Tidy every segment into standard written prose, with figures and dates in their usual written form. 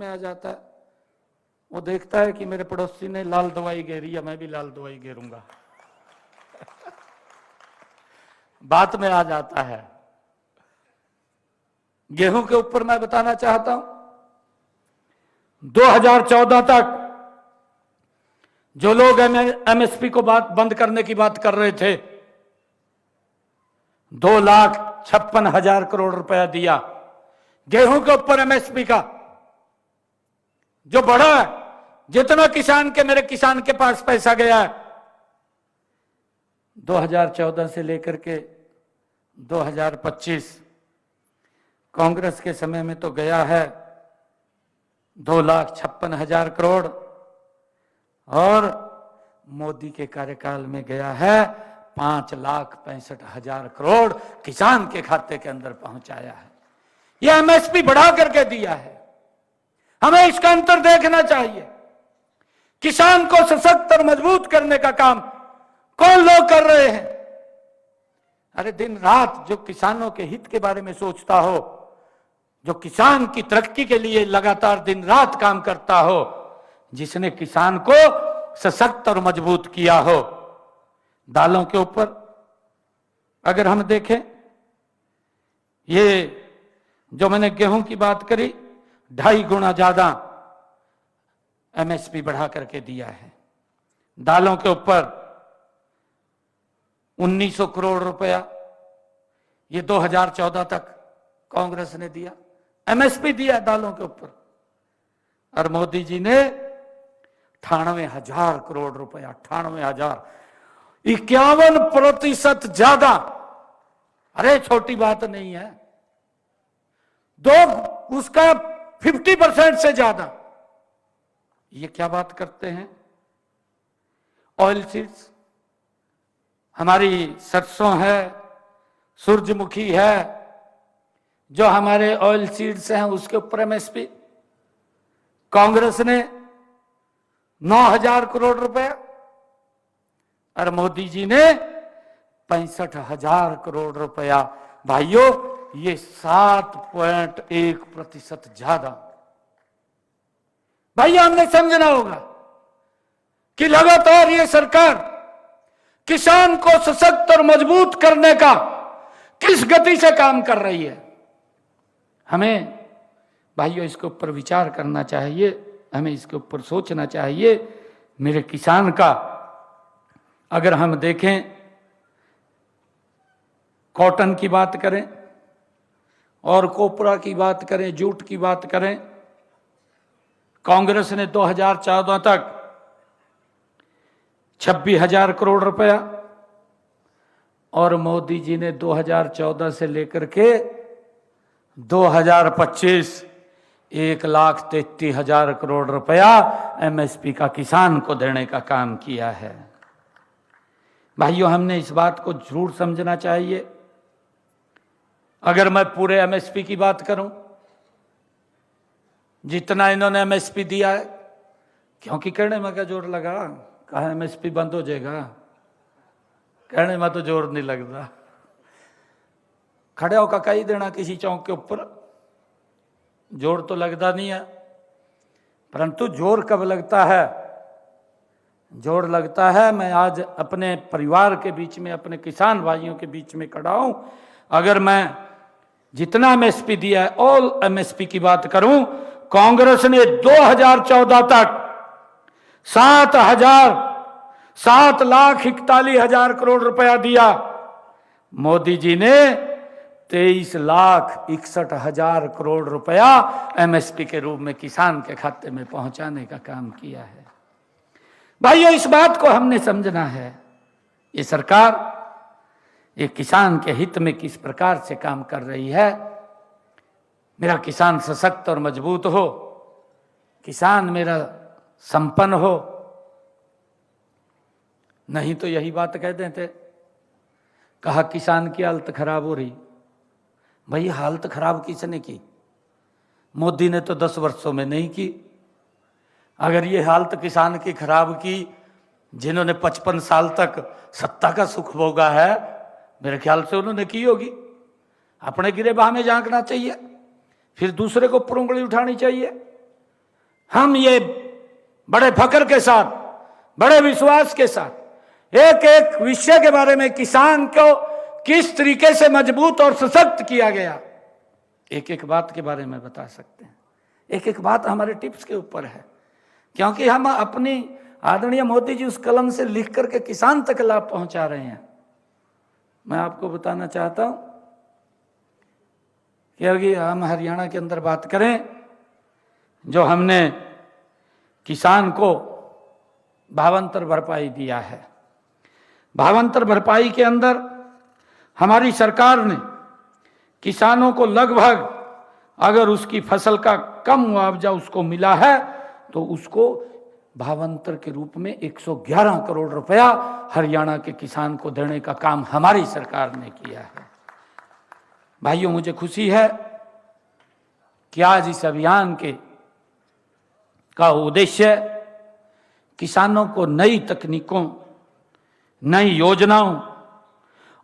में आ जाता है, वो देखता है कि मेरे पड़ोसी ने लाल दवाई घेरी है, मैं भी लाल दवाई घेरूंगा। बात में आ जाता है। गेहूं के ऊपर मैं बताना चाहता हूं, 2014 तक जो लोग एमएसपी को बंद करने की बात कर रहे थे, 2,56,000 करोड़ रुपया दिया गेहूं के ऊपर एमएसपी का, जो बढ़ा है। जितना किसान के मेरे किसान के पास पैसा गया है 2014 से लेकर के 2025, कांग्रेस के समय में तो गया है 2,56,000 करोड़, और मोदी के कार्यकाल में गया है 5,65,000 करोड़ किसान के खाते के अंदर पहुंचाया है। यह एमएसपी बढ़ा करके दिया है। हमें इसका अंतर देखना चाहिए। किसान को सशक्त और मजबूत करने का काम कौन लोग कर रहे हैं? अरे दिन रात जो किसानों के हित के बारे में सोचता हो, जो किसान की तरक्की के लिए लगातार दिन रात काम करता हो, जिसने किसान को सशक्त और मजबूत किया हो। दालों के ऊपर अगर हम देखें, ये जो मैंने गेहूं की बात करी, 2.5 गुना ज्यादा एमएसपी बढ़ा करके दिया है। दालों के ऊपर 1,900 करोड़ रुपया ये 2014 तक कांग्रेस ने दिया, एमएसपी दिया दालों के ऊपर। और मोदी जी ने 98,000 करोड़ रुपया, 98,000, 51% ज्यादा। अरे छोटी बात नहीं है, उसका 50% से ज्यादा। ये क्या बात करते हैं? ऑयल सीड्स, हमारी सरसों है, सूरजमुखी है, जो हमारे ऑयल सीड्स हैं उसके ऊपर एमएसपी कांग्रेस ने 9,000 करोड़ रुपया, और मोदी जी ने 65,000 करोड़ रुपया। भाइयों, ये 7.1% ज्यादा। भाइयों, हमने समझना होगा कि लगातार ये सरकार किसान को सशक्त और मजबूत करने का किस गति से काम कर रही है। हमें भाइयों इसके ऊपर विचार करना चाहिए, हमें इसके ऊपर सोचना चाहिए। मेरे किसान का अगर हम देखें, कॉटन की बात करें और कोपरा की बात करें, जूट की बात करें, कांग्रेस ने 2014 तक 26,000 करोड़ रुपया, और मोदी जी ने 2014 से लेकर के 2025 1,33,000 करोड़ रुपया एमएसपी का किसान को देने का काम किया है। भाइयों, हमने इस बात को जरूर समझना चाहिए। अगर मैं पूरे एमएसपी की बात करूं, जितना इन्होंने एमएसपी दिया है, क्योंकि कहने में क्या जोर लगा, कहा एमएसपी बंद हो जाएगा, कहने में तो जोर नहीं लगता। खड़े होकर कही देना किसी चौक के ऊपर, जोर तो लगता नहीं है। परंतु जोर कब लगता है? जोर लगता है, मैं आज अपने परिवार के बीच में, अपने किसान भाइयों के बीच में खड़ा हूं। अगर मैं जितना एमएसपी दिया है, ऑल एमएसपी की बात करूं, कांग्रेस ने 2014 तक 7,41,000 करोड़ रुपया दिया। मोदी जी ने 23,61,000 करोड़ रुपया एमएसपी के रूप में किसान के खाते में पहुंचाने का काम किया है। भाइयों, इस बात को हमने समझना है। ये सरकार ये किसान के हित में किस प्रकार से काम कर रही है। मेरा किसान सशक्त और मजबूत हो, किसान मेरा संपन्न हो। नहीं तो यही बात कह देते, कहा किसान की हालत खराब हो रही। भाई, हालत खराब किसने की? मोदी ने तो 10 वर्षों में नहीं की। अगर ये हालत किसान की खराब की, जिन्होंने 55 साल तक सत्ता का सुख भोगा है, मेरे ख्याल से उन्होंने की होगी। अपने गिरेबान में झांकना चाहिए, फिर दूसरे को ऊपर उंगली उठानी चाहिए। हम ये बड़े फक्र के साथ, बड़े विश्वास के साथ एक एक विषय के बारे में, किसान को किस तरीके से मजबूत और सशक्त किया गया, एक एक बात के बारे में बता सकते हैं। एक एक बात हमारे टिप्स के ऊपर है, क्योंकि हम अपनी आदरणीय मोदी जी उस कलम से लिख करके किसान तक लाभ पहुंचा रहे हैं। मैं आपको बताना चाहता हूं कि अभी हम हरियाणा के अंदर बात करें, जो हमने किसान को भावांतर भरपाई दिया है, भावांतर भरपाई के अंदर हमारी सरकार ने किसानों को लगभग, अगर उसकी फसल का कम मुआवजा उसको मिला है तो उसको भावांतर के रूप में 111 करोड़ रुपया हरियाणा के किसान को देने का काम हमारी सरकार ने किया है। भाइयों, मुझे खुशी है कि आज इस अभियान का उद्देश्य किसानों को नई तकनीकों, नई योजनाओं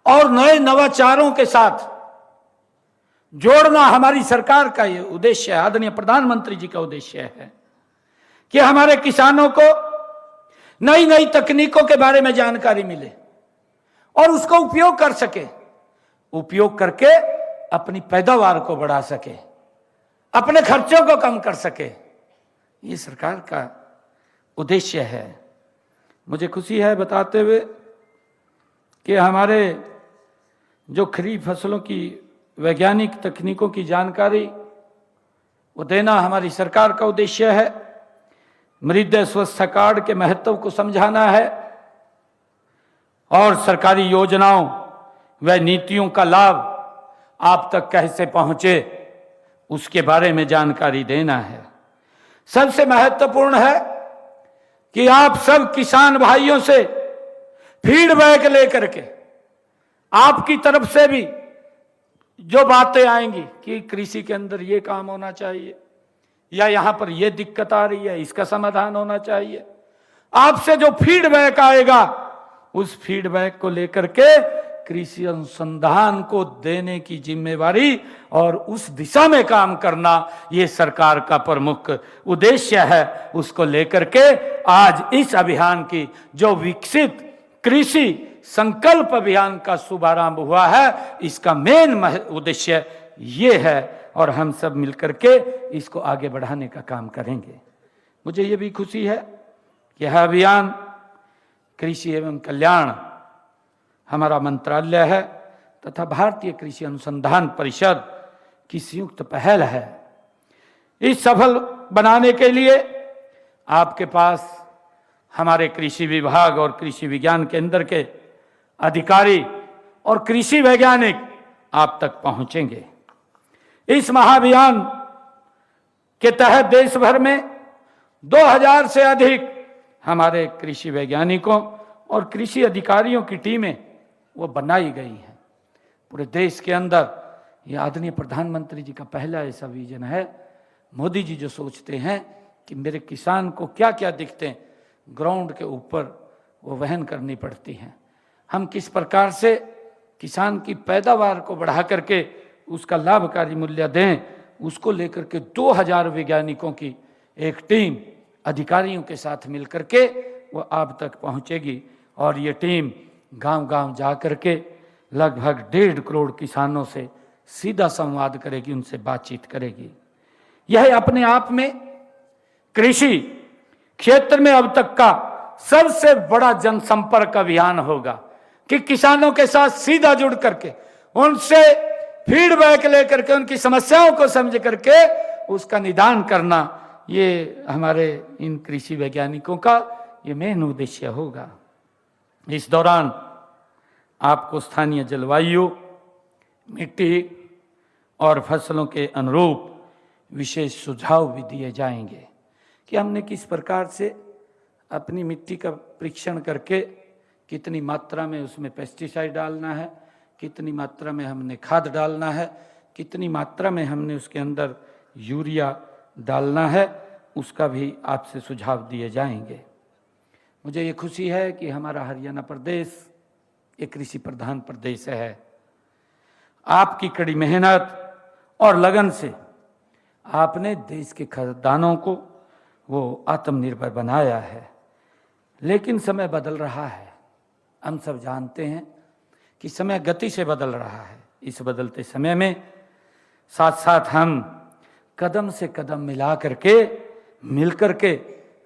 और नए नवाचारों के साथ जोड़ना हमारी सरकार का ये उद्देश्य है। आदरणीय प्रधानमंत्री जी का उद्देश्य है कि हमारे किसानों को नई नई तकनीकों के बारे में जानकारी मिले और उसको उपयोग कर सके, उपयोग करके अपनी पैदावार को बढ़ा सके, अपने खर्चों को कम कर सके। ये सरकार का उद्देश्य है। मुझे खुशी है बताते हुए कि हमारे जो खरीफ फसलों की वैज्ञानिक तकनीकों की जानकारी वो देना हमारी सरकार का उद्देश्य है। मृदा स्वास्थ्य कार्ड के महत्व को समझाना है और सरकारी योजनाओं व नीतियों का लाभ आप तक कैसे पहुंचे उसके बारे में जानकारी देना है। सबसे महत्वपूर्ण है कि आप सब किसान भाइयों से फीडबैक लेकर के आपकी तरफ से भी जो बातें आएंगी कि कृषि के अंदर ये काम होना चाहिए या यहां पर ये दिक्कत आ रही है, इसका समाधान होना चाहिए, आपसे जो फीडबैक आएगा उस फीडबैक को लेकर के कृषि अनुसंधान को देने की जिम्मेवारी और उस दिशा में काम करना ये सरकार का प्रमुख उद्देश्य है। उसको लेकर के आज इस अभियान की जो विकसित कृषि संकल्प अभियान का शुभारंभ हुआ है, इसका मेन उद्देश्य ये है और हम सब मिलकर के इसको आगे बढ़ाने का काम करेंगे। मुझे ये भी खुशी है कि यह अभियान कृषि एवं कल्याण हमारा मंत्रालय है तथा भारतीय कृषि अनुसंधान परिषद की संयुक्त पहल है। इस सफल बनाने के लिए आपके पास हमारे कृषि विभाग और कृषि विज्ञान केंद्र के अधिकारी और कृषि वैज्ञानिक आप तक पहुंचेंगे। इस महाअभियान के तहत देश भर में 2000 से अधिक हमारे कृषि वैज्ञानिकों और कृषि अधिकारियों की टीमें वो बनाई गई हैं। पूरे देश के अंदर ये आदरणीय प्रधानमंत्री जी का पहला ऐसा विजन है। मोदी जी जो सोचते हैं कि मेरे किसान को क्या क्या दिक्कतें ग्राउंड के ऊपर वो वहन करनी पड़ती हैं, हम किस प्रकार से किसान की पैदावार को बढ़ा करके उसका लाभकारी मूल्य दें, उसको लेकर के 2000 वैज्ञानिकों की एक टीम अधिकारियों के साथ मिलकर के वो आप तक पहुंचेगी और ये टीम गांव-गांव जा करके लगभग 1.5 करोड़ किसानों से सीधा संवाद करेगी, उनसे बातचीत करेगी। यह अपने आप में कृषि क्षेत्र में अब तक का सबसे बड़ा जनसंपर्क अभियान होगा कि किसानों के साथ सीधा जुड़ करके उनसे फीडबैक लेकर के उनकी समस्याओं को समझ करके उसका निदान करना, ये हमारे इन कृषि वैज्ञानिकों का ये मेन उद्देश्य होगा। इस दौरान आपको स्थानीय जलवायु, मिट्टी और फसलों के अनुरूप विशेष सुझाव भी दिए जाएंगे कि हमने किस प्रकार से अपनी मिट्टी का परीक्षण करके कितनी मात्रा में उसमें पेस्टिसाइड डालना है, कितनी मात्रा में हमने खाद डालना है, कितनी मात्रा में हमने उसके अंदर यूरिया डालना है, उसका भी आपसे सुझाव दिए जाएंगे। मुझे ये खुशी है कि हमारा हरियाणा प्रदेश एक कृषि प्रधान प्रदेश है। आपकी कड़ी मेहनत और लगन से आपने देश के खाद्यान्नों को वो आत्मनिर्भर बनाया है। लेकिन समय बदल रहा है, हम सब जानते हैं कि समय गति से बदल रहा है। इस बदलते समय में साथ साथ हम कदम से कदम मिला करके मिल करके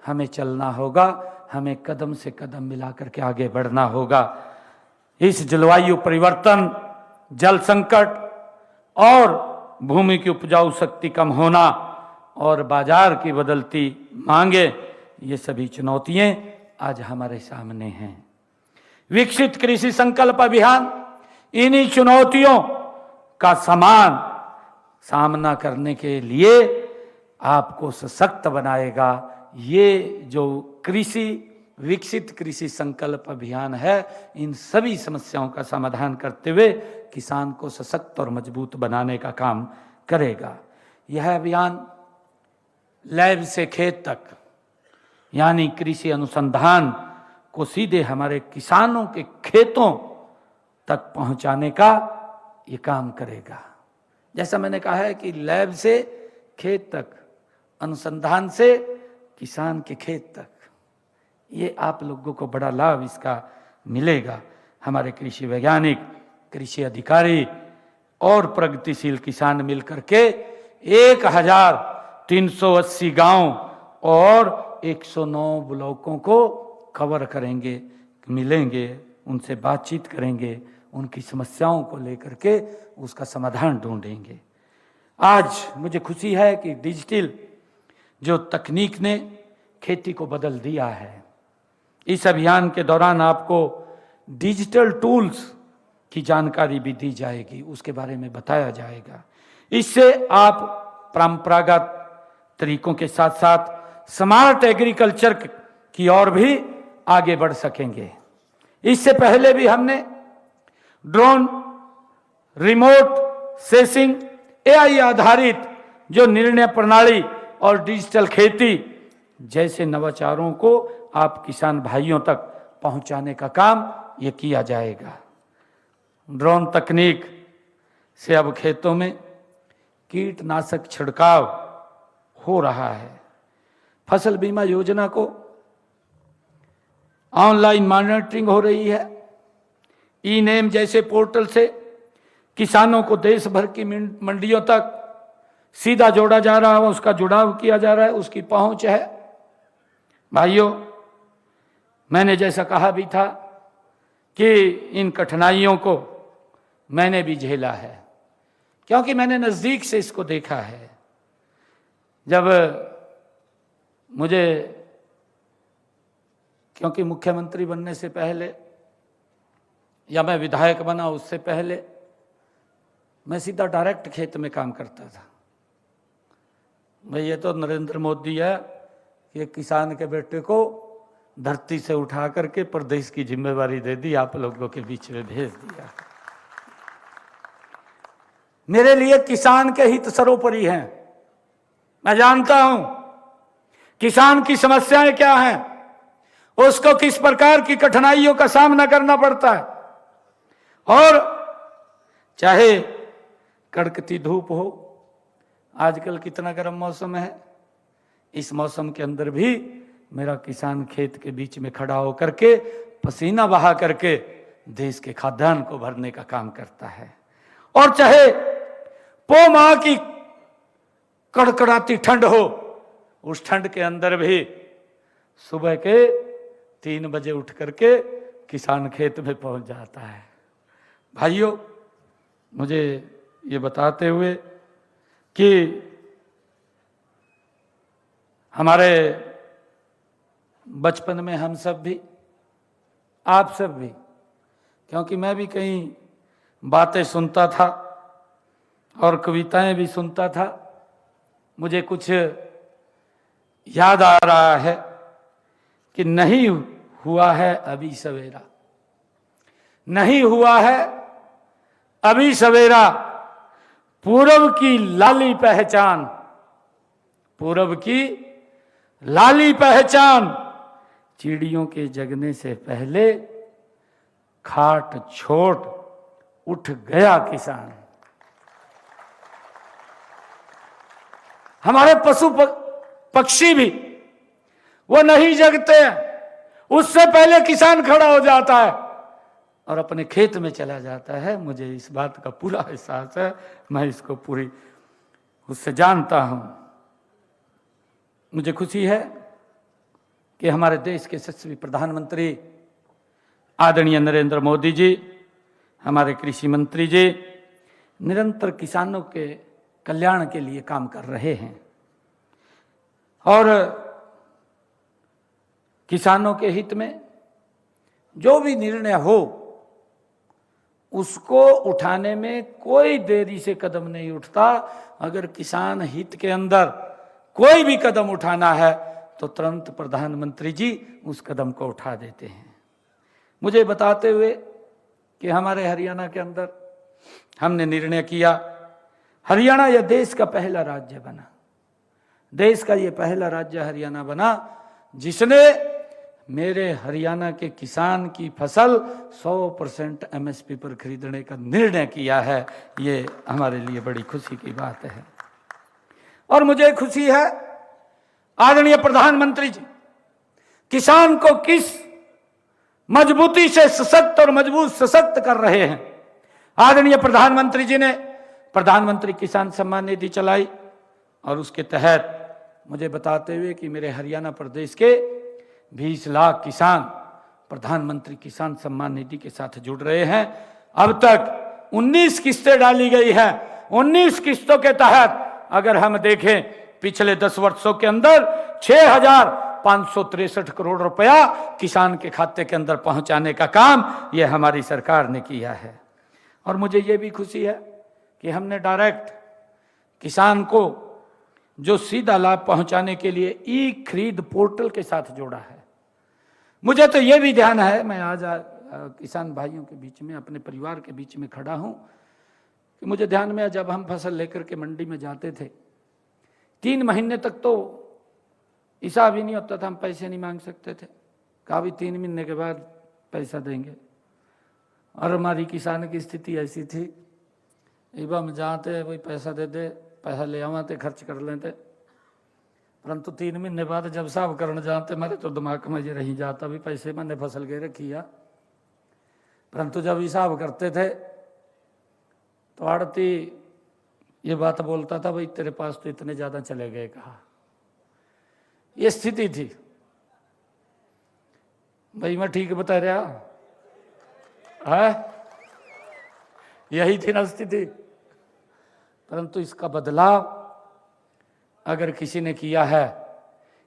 हमें चलना होगा, हमें कदम से कदम मिला करके आगे बढ़ना होगा। इस जलवायु परिवर्तन, जल संकट और भूमि की उपजाऊ शक्ति कम होना और बाजार की बदलती मांगे, ये सभी चुनौतियां आज हमारे सामने हैं। विकसित कृषि संकल्प अभियान इन्हीं चुनौतियों का समान सामना करने के लिए आपको सशक्त बनाएगा। ये जो विकसित कृषि संकल्प अभियान है, इन सभी समस्याओं का समाधान करते हुए किसान को सशक्त और मजबूत बनाने का काम करेगा। यह अभियान लैब से खेत तक, यानी कृषि अनुसंधान को सीधे हमारे किसानों के खेतों तक पहुंचाने का ये काम करेगा। जैसा मैंने कहा है कि लैब से खेत तक, अनुसंधान से किसान के खेत तक, ये आप लोगों को बड़ा लाभ इसका मिलेगा। हमारे कृषि वैज्ञानिक, कृषि अधिकारी और प्रगतिशील किसान मिलकर के 1380 गांव और 109 ब्लॉकों को कवर करेंगे, मिलेंगे, उनसे बातचीत करेंगे, उनकी समस्याओं को लेकर के उसका समाधान ढूंढेंगे। आज मुझे खुशी है कि डिजिटल जो तकनीक ने खेती को बदल दिया है। इस अभियान के दौरान आपको डिजिटल टूल्स की जानकारी भी दी जाएगी, उसके बारे में बताया जाएगा। इससे आप परंपरागत तरीकों के साथ साथ स्मार्ट एग्रीकल्चर की ओर भी आगे बढ़ सकेंगे। इससे पहले भी हमने ड्रोन, रिमोट सेंसिंग, एआई आधारित जो निर्णय प्रणाली और डिजिटल खेती जैसे नवाचारों को आप किसान भाइयों तक पहुंचाने का काम ये किया जाएगा। ड्रोन तकनीक से अब खेतों में कीटनाशक छिड़काव हो रहा है। फसल बीमा योजना को ऑनलाइन मॉनिटरिंग हो रही है। ई-नेम जैसे पोर्टल से किसानों को देश भर की मंडियों तक सीधा जोड़ा जा रहा है, उसका जुड़ाव किया जा रहा है, उसकी पहुंच है। भाइयों, मैंने जैसा कहा भी था कि इन कठिनाइयों को मैंने भी झेला है, क्योंकि मैंने नजदीक से इसको देखा है। जब मुझे, क्योंकि मुख्यमंत्री बनने से पहले या मैं विधायक बना उससे पहले मैं सीधा डायरेक्ट खेत में काम करता था। भाई ये तो नरेंद्र मोदी है, ये किसान के बेटे को धरती से उठा करके प्रदेश की जिम्मेवारी दे दी, आप लोगों के बीच में भेज दिया। मेरे लिए किसान के हित सर्वोपरि हैं। मैं जानता हूं किसान की समस्याएं क्या हैं, उसको किस प्रकार की कठिनाइयों का सामना करना पड़ता है, और चाहे कड़कती धूप हो, आजकल कितना गर्म मौसम है, इस मौसम के अंदर भी मेरा किसान खेत के बीच में खड़ा होकर के पसीना बहा करके देश के खाद्यान्न को भरने का काम करता है। और चाहे पो माह की कड़कड़ाती ठंड हो, उस ठंड के अंदर भी सुबह के 3 बजे उठ करके किसान खेत में पहुंच जाता है। भाइयों, मुझे ये बताते हुए कि हमारे बचपन में हम सब भी, आप सब भी, क्योंकि मैं भी कई बातें सुनता था और कविताएं भी सुनता था, मुझे कुछ याद आ रहा है कि नहीं हुआ है अभी सवेरा, नहीं हुआ है अभी सवेरा, पूरब की लाली पहचान, पूरब की लाली पहचान, चिड़ियों के जगने से पहले खाट छोड़ उठ गया किसान। हमारे पशु पक्षी भी वो नहीं जगते हैं। उससे पहले किसान खड़ा हो जाता है और अपने खेत में चला जाता है। मुझे इस बात का पूरा एहसास है, मैं इसको पूरी उससे जानता हूं। मुझे खुशी है कि हमारे देश के यशस्वी प्रधानमंत्री आदरणीय नरेंद्र मोदी जी, हमारे कृषि मंत्री जी निरंतर किसानों के कल्याण के लिए काम कर रहे हैं और किसानों के हित में जो भी निर्णय हो उसको उठाने में कोई देरी से कदम नहीं उठता। अगर किसान हित के अंदर कोई भी कदम उठाना है तो तुरंत प्रधानमंत्री जी उस कदम को उठा देते हैं। मुझे बताते हुए कि हमारे हरियाणा के अंदर हमने निर्णय किया, हरियाणा यह देश का पहला राज्य बना, देश का यह पहला राज्य हरियाणा बना जिसने मेरे हरियाणा के किसान की फसल 100% एमएसपी पर खरीदने का निर्णय किया है। ये हमारे लिए बड़ी खुशी की बात है और मुझे खुशी है आदरणीय प्रधानमंत्री जी किसान को किस मजबूती से सशक्त और मजबूत सशक्त कर रहे हैं। आदरणीय प्रधानमंत्री जी ने प्रधानमंत्री किसान सम्मान निधि चलाई और उसके तहत मुझे बताते हुए कि मेरे हरियाणा प्रदेश के 20 लाख किसान प्रधानमंत्री किसान सम्मान निधि के साथ जुड़ रहे हैं। अब तक 19 किस्तें डाली गई हैं। 19 किस्तों के तहत अगर हम देखें पिछले 10 वर्षों के अंदर 6,563 करोड़ रुपया किसान के खाते के अंदर पहुंचाने का काम यह हमारी सरकार ने किया है। और मुझे यह भी खुशी है कि हमने डायरेक्ट किसान को जो सीधा लाभ पहुंचाने के लिए ई खरीद पोर्टल के साथ जोड़ा है। मुझे तो यह भी ध्यान है, मैं आज किसान भाइयों के बीच में अपने परिवार के बीच में खड़ा हूं कि मुझे ध्यान में जब हम फसल लेकर के मंडी में जाते थे 3 महीने तक तो हिसाब ही नहीं होता था, हम पैसे नहीं मांग सकते थे। कहा भी 3 महीने के बाद पैसा देंगे। और हमारी किसान की स्थिति ऐसी थी, एक बार हम जाते वही पैसा दे दे, पैसा ले आवाते खर्च कर लेते, परंतु 3 महीने बाद जब साहब करने जाते मेरे तो दिमाग में ये रही जाता भी पैसे मैंने फसल के रखी है। परंतु जब हिसाब करते थे तो आड़ती ये बात बोलता था भाई तेरे पास तो इतने ज्यादा चले गए। कहा ये स्थिति थी भाई, मैं ठीक बता रहा है, यही थी ना स्थिति। परंतु इसका बदलाव अगर किसी ने किया है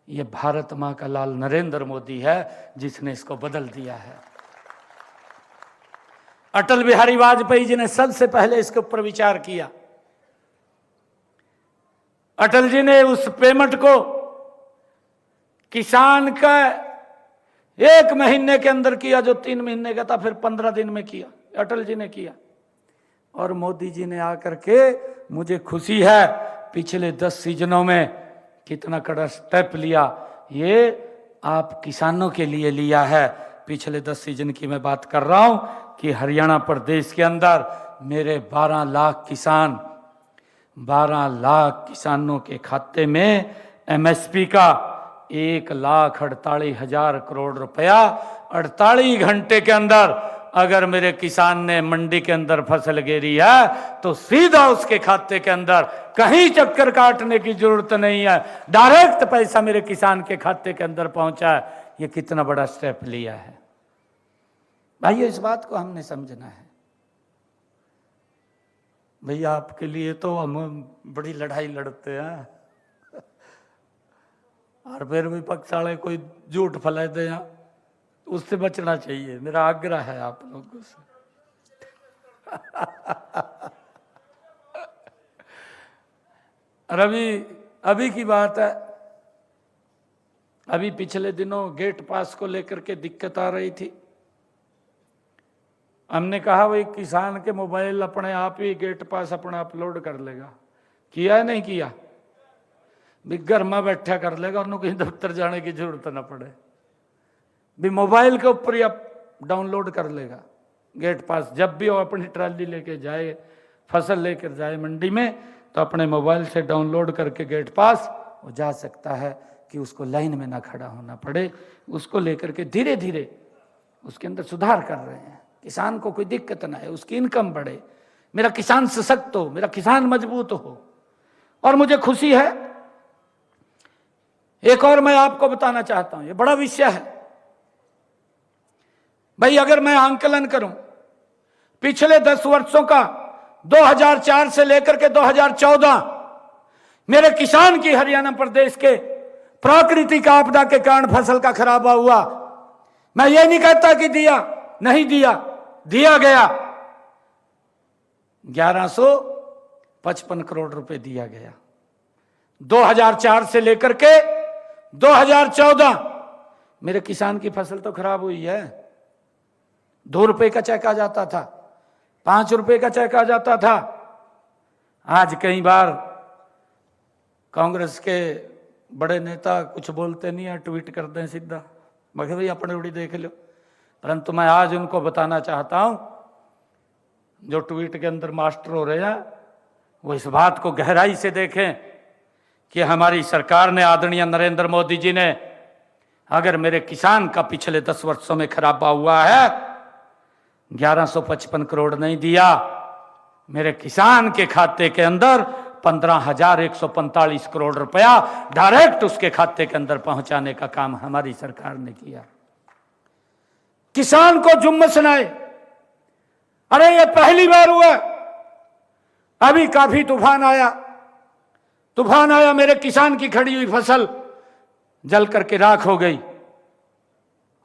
ये भारत मां का लाल नरेंद्र मोदी है जिसने इसको बदल दिया है। अटल बिहारी वाजपेयी जी ने सबसे पहले इसके ऊपर विचार किया। अटल जी ने उस पेमेंट को किसान का 1 महीने के अंदर किया जो 3 महीने का था, फिर 15 दिन में किया, अटल जी ने किया। और मोदी जी ने आकर के, मुझे खुशी है पिछले 10 सीजनों में कितना कड़ा स्टेप लिया, ये आप किसानों के लिए लिया है। पिछले 10 सीजन की मैं बात कर रहा हूं कि हरियाणा प्रदेश के अंदर मेरे 12 लाख किसानों के खाते में एमएसपी का 1,48,000 करोड़ रुपया 48 घंटे के अंदर अगर मेरे किसान ने मंडी के अंदर फसल गिरी है तो सीधा उसके खाते के अंदर कहीं चक्कर काटने की जरूरत नहीं है, डायरेक्ट पैसा मेरे किसान के खाते के अंदर पहुंचा है। ये कितना बड़ा स्टेप लिया है भाइयों, इस बात को हमने समझना है। भैया आपके लिए तो हम बड़ी लड़ाई लड़ते हैं और फिर विपक्ष वाले कोई झूठ फैला दे, उससे बचना चाहिए, मेरा आग्रह है आप लोगों से। और अभी की बात है, अभी पिछले दिनों गेट पास को लेकर के दिक्कत आ रही थी। हमने कहा भाई किसान के मोबाइल अपने आप ही गेट पास अपना अपलोड कर लेगा, किया है नहीं किया, भी घर में बैठा कर लेगा, उन्होंने कहीं दफ्तर जाने की जरूरत ना पड़े, भी मोबाइल के ऊपर ही आप डाउनलोड कर लेगा गेट पास। जब भी वो अपनी ट्राली लेके जाए, फसल लेकर जाए मंडी में, तो अपने मोबाइल से डाउनलोड करके गेट पास वो जा सकता है। कि उसको लाइन में ना खड़ा होना पड़े, उसको लेकर के धीरे धीरे उसके अंदर सुधार कर रहे हैं। किसान को कोई दिक्कत ना है, उसकी इनकम बढ़े, मेरा किसान सशक्त हो, मेरा किसान मजबूत हो। और मुझे खुशी है, एक और मैं आपको बताना चाहता हूं, ये बड़ा विषय है भाई। अगर मैं आंकलन करूं पिछले 10 वर्षों का, 2004 से लेकर के 2014, मेरे किसान की हरियाणा प्रदेश के प्राकृतिक आपदा के कारण फसल का खराबा हुआ, मैं ये नहीं कहता कि दिया नहीं दिया, दिया गया। 1155 करोड़ रुपए दिया गया। 2004 से लेकर के 2014 मेरे किसान की फसल तो खराब हुई है। 2 रुपए का चेक आ जाता था, 5 रुपए का चेक आ जाता था। आज कई बार कांग्रेस के बड़े नेता कुछ बोलते नहीं है, ट्वीट करते हैं सीधा, मगर भाई अपने उड़ी देख लो। परंतु मैं आज उनको बताना चाहता हूं, जो ट्वीट के अंदर मास्टर हो रहे हैं, वो इस बात को गहराई से देखें कि हमारी सरकार ने, आदरणीय नरेंद्र मोदी जी ने, अगर मेरे किसान का पिछले 10 वर्षों में खराबा हुआ है, 1155 करोड़ नहीं दिया, मेरे किसान के खाते के अंदर 15,145 करोड़ रुपया डायरेक्ट उसके खाते के अंदर पहुंचाने का काम हमारी सरकार ने किया। किसान को जुम्मन सुनाए, अरे ये पहली बार हुआ, अभी काफी तूफान आया, मेरे किसान की खड़ी हुई फसल जल करके राख हो गई।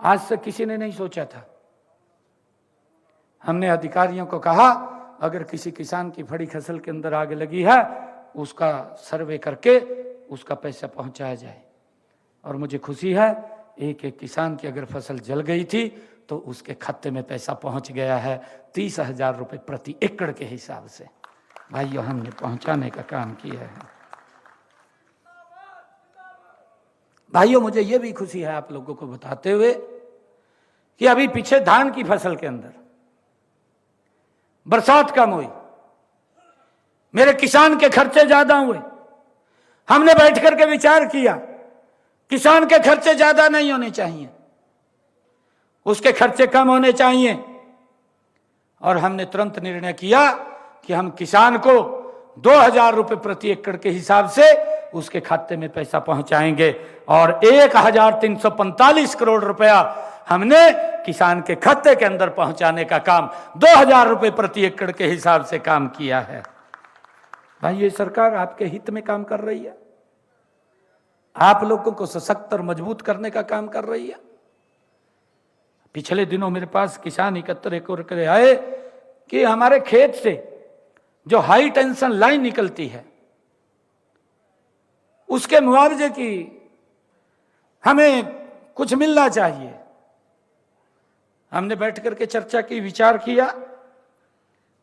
आज से किसी ने नहीं सोचा था। हमने अधिकारियों को कहा, अगर किसी किसान की फड़ी फसल के अंदर आग लगी है, उसका सर्वे करके उसका पैसा पहुंचाया जाए। और मुझे खुशी है, एक एक किसान की अगर फसल जल गई थी तो उसके खाते में पैसा पहुंच गया है 30,000 रुपए प्रति एकड़ के हिसाब से। भाइयों, हमने पहुंचाने का काम किया है। भाइयों, मुझे यह भी खुशी है आप लोगों को बताते हुए कि अभी पीछे धान की फसल के अंदर बरसात कम हुई, मेरे किसान के खर्चे ज्यादा हुए। हमने बैठ करके विचार किया, किसान के खर्चे ज्यादा नहीं होने चाहिए, उसके खर्चे कम होने चाहिए। और हमने तुरंत निर्णय किया कि हम किसान को 2,000 रुपए प्रति एकड़ के हिसाब से उसके खाते में पैसा पहुंचाएंगे। और 1,345 करोड़ रुपया हमने किसान के खाते के अंदर पहुंचाने का काम 2,000 रुपए प्रति एकड़ के हिसाब से काम किया है। भाई, ये सरकार आपके हित में काम कर रही है, आप लोगों को सशक्त और मजबूत करने का काम कर रही है। पिछले दिनों मेरे पास किसान एकत्र करके आए कि हमारे खेत से जो हाई टेंशन लाइन निकलती है, उसके मुआवजे की हमें कुछ मिलना चाहिए। हमने बैठ करके चर्चा की, विचार किया,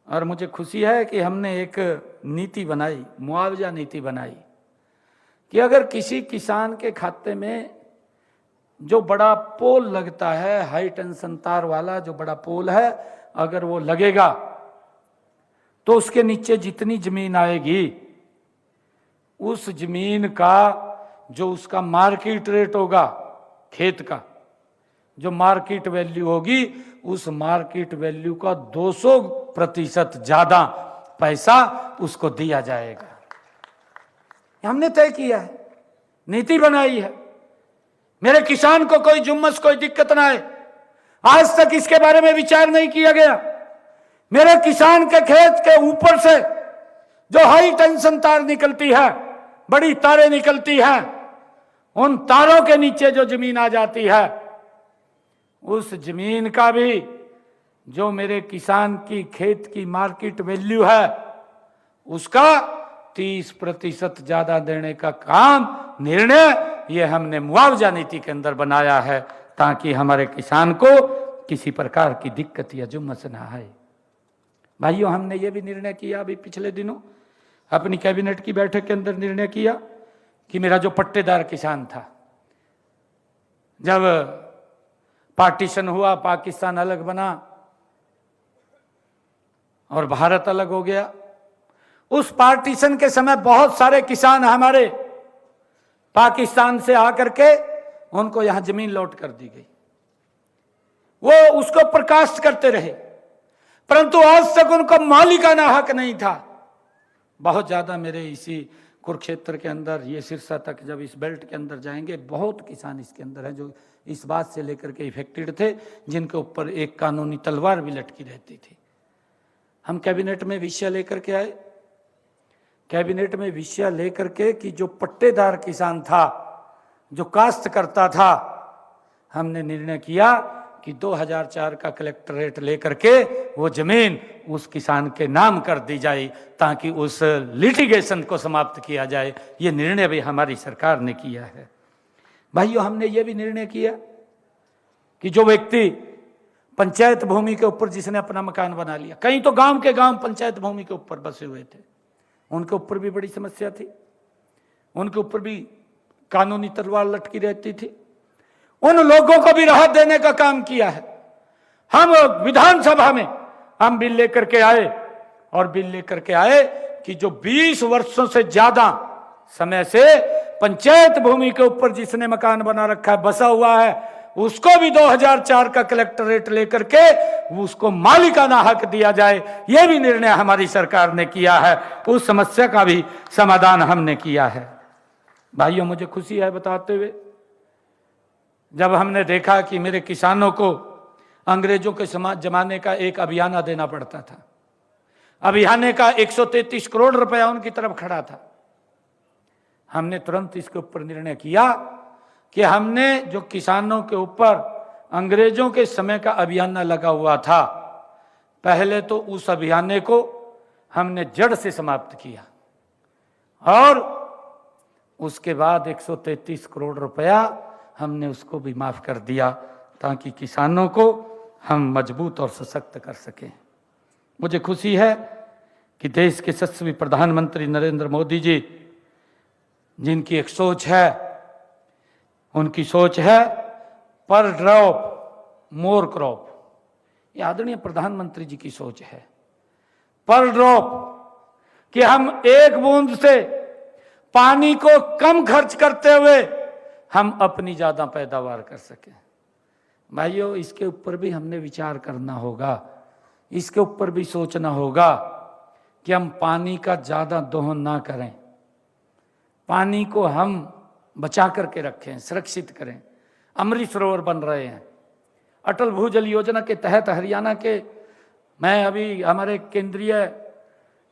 और मुझे खुशी है कि हमने एक नीति बनाई, मुआवजा नीति बनाई, कि अगर किसी किसान के खाते में जो बड़ा पोल लगता है, हाई टेंशन तार वाला जो बड़ा पोल है, अगर वो लगेगा तो उसके नीचे जितनी जमीन आएगी, उस जमीन का जो उसका मार्केट रेट होगा, खेत का जो मार्केट वैल्यू होगी, उस मार्केट वैल्यू का 200% ज्यादा पैसा उसको दिया जाएगा। हमने तय किया है, नीति बनाई है। मेरे किसान को कोई जुम्मस, कोई दिक्कत ना आए। आज तक इसके बारे में विचार नहीं किया गया। मेरे किसान के खेत के ऊपर से जो हाई टेंशन तार निकलती है, बड़ी तारें निकलती हैं, उन तारों के नीचे जो जमीन आ जाती है, उस जमीन का भी जो मेरे किसान की खेत की मार्केट वैल्यू है, उसका 30% ज्यादा देने का काम, निर्णय ये हमने मुआवजा नीति के अंदर बनाया है, ताकि हमारे किसान को किसी प्रकार की दिक्कत या जुम्मस ना आए। भाइयों, हमने ये भी निर्णय किया, अभी पिछले दिनों अपनी कैबिनेट की बैठक के अंदर निर्णय किया कि मेरा जो पट्टेदार किसान था, जब पार्टीशन हुआ, पाकिस्तान अलग बना और भारत अलग हो गया, उस पार्टीशन के समय बहुत सारे किसान हमारे पाकिस्तान से आकर के उनको यहां जमीन लौट कर दी गई। वो उसको प्रकाशित करते रहे, परंतु आज तक उनको मालिकाना हक नहीं था। बहुत ज्यादा मेरे इसी कुरुक्षेत्र के अंदर, ये सिरसा तक जब इस बेल्ट के अंदर जाएंगे, बहुत किसान इसके अंदर हैं जो इस बात से लेकर के इफेक्टेड थे, जिनके ऊपर एक कानूनी तलवार भी लटकी रहती थी। हम कैबिनेट में विषय लेकर के आए, कैबिनेट में विषय लेकर के कि जो पट्टेदार किसान था, जो काश्त करता था, हमने निर्णय किया कि 2004 का कलेक्टरेट लेकर के वो जमीन उस किसान के नाम कर दी जाए ताकि उस लिटिगेशन को समाप्त किया जाए। ये निर्णय भी हमारी सरकार ने किया है। भाइयों, हमने ये भी निर्णय किया कि जो व्यक्ति पंचायत भूमि के ऊपर जिसने अपना मकान बना लिया, कहीं तो गांव के गांव पंचायत भूमि के ऊपर बसे हुए थे, उनके ऊपर भी बड़ी समस्या थी, उनके ऊपर भी कानूनी तलवार लटकी रहती थी। उन लोगों को भी राहत देने का काम किया है। हम विधानसभा में हम बिल लेकर के आए, और बिल लेकर के आए कि जो 20 वर्षों से ज्यादा समय से पंचायत भूमि के ऊपर जिसने मकान बना रखा है, बसा हुआ है, उसको भी 2004 का कलेक्टरेट लेकर के उसको मालिकाना हक दिया जाए। यह भी निर्णय हमारी सरकार ने किया है। उस समस्या का भी समाधान हमने किया है। भाइयों, मुझे खुशी है बताते हुए, जब हमने देखा कि मेरे किसानों को अंग्रेजों के जमाने का एक अभियाना देना पड़ता था, अभियाने का 133 करोड़ रुपया उनकी तरफ खड़ा था, हमने तुरंत इसके ऊपर निर्णय किया कि हमने जो किसानों के ऊपर अंग्रेजों के समय का अभियाना लगा हुआ था, पहले तो उस अभियाने को हमने जड़ से समाप्त किया, और उसके बाद 133 करोड़ रुपया हमने उसको भी माफ कर दिया ताकि किसानों को हम मजबूत और सशक्त कर सकें। मुझे खुशी है कि देश के यशस्वी प्रधानमंत्री नरेंद्र मोदी जी, जिनकी एक सोच है, उनकी सोच है पर ड्रॉप मोर क्रॉप। ये आदरणीय प्रधानमंत्री जी की सोच है, पर ड्रॉप, कि हम एक बूंद से पानी को कम खर्च करते हुए हम अपनी ज्यादा पैदावार कर सकें। भाइयों, इसके ऊपर भी हमने विचार करना होगा, इसके ऊपर भी सोचना होगा कि हम पानी का ज्यादा दोहन ना करें, पानी को हम बचा करके रखें, सुरक्षित करें। अमृत सरोवर बन रहे हैं, अटल भूजल योजना के तहत हरियाणा के, मैं अभी हमारे केंद्रीय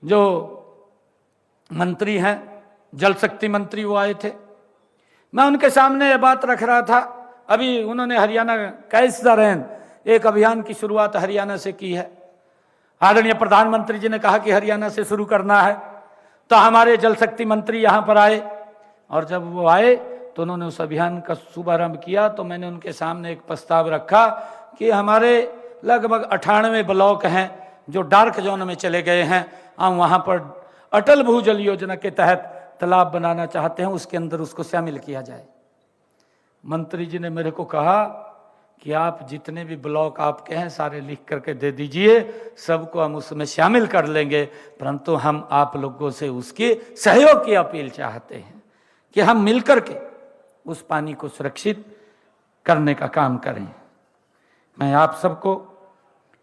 जो मंत्री हैं, जल शक्ति मंत्री, वो आए थे, मैं उनके सामने ये बात रख रहा था। अभी उन्होंने हरियाणा कैच द रेन एक अभियान की शुरुआत हरियाणा से की है। आदरणीय प्रधानमंत्री जी ने कहा कि हरियाणा से शुरू करना है, तो हमारे जल शक्ति मंत्री यहाँ पर आए, और जब वो आए तो उन्होंने उस अभियान का शुभारंभ किया। तो मैंने उनके सामने एक प्रस्ताव रखा कि हमारे लगभग 98 ब्लॉक हैं जो डार्क जोन में चले गए हैं, हम वहाँ पर अटल भूजल योजना के तहत तालाब बनाना चाहते हैं, उसके अंदर उसको शामिल किया जाए। मंत्री जी ने मेरे को कहा कि आप जितने भी ब्लॉक आपके हैं सारे लिख करके दे दीजिए, सबको हम उसमें शामिल कर लेंगे, परंतु हम आप लोगों से उसके सहयोग की अपील चाहते हैं कि हम मिलकर के उस पानी को सुरक्षित करने का काम करें। मैं आप सबको,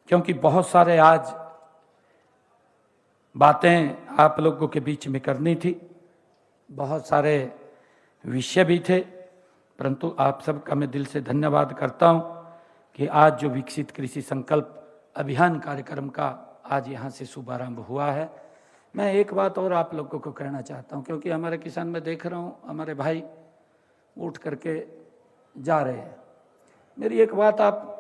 क्योंकि बहुत सारे आज बातें आप लोगों के बीच में करनी थी, बहुत सारे विषय भी थे, परंतु आप सबका मैं दिल से धन्यवाद करता हूं कि आज जो विकसित कृषि संकल्प अभियान कार्यक्रम का आज यहाँ से शुभारंभ हुआ है। मैं एक बात और आप लोगों को कहना चाहता हूं, क्योंकि हमारे किसान में देख रहा हूं हमारे भाई उठ करके जा रहे हैं। मेरी एक बात, आप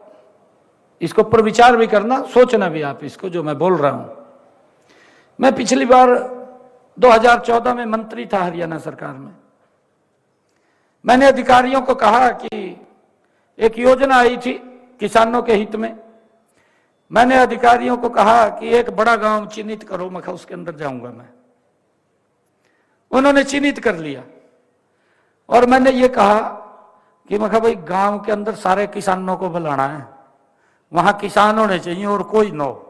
इसको ऊपर विचार भी करना, सोचना भी आप इसको, जो मैं बोल रहा हूं। मैं पिछली बार 2014 में मंत्री था हरियाणा सरकार में। मैंने अधिकारियों को कहा कि एक योजना आई थी किसानों के हित में। मैंने अधिकारियों को कहा कि एक बड़ा गांव चिन्हित करो, मैं उसके अंदर जाऊंगा मैं। उन्होंने चिन्हित कर लिया, और मैंने ये कहा कि मैं भाई गांव के अंदर सारे किसानों को बुलाना है, वहां किसान होने चाहिए और कोई न हो।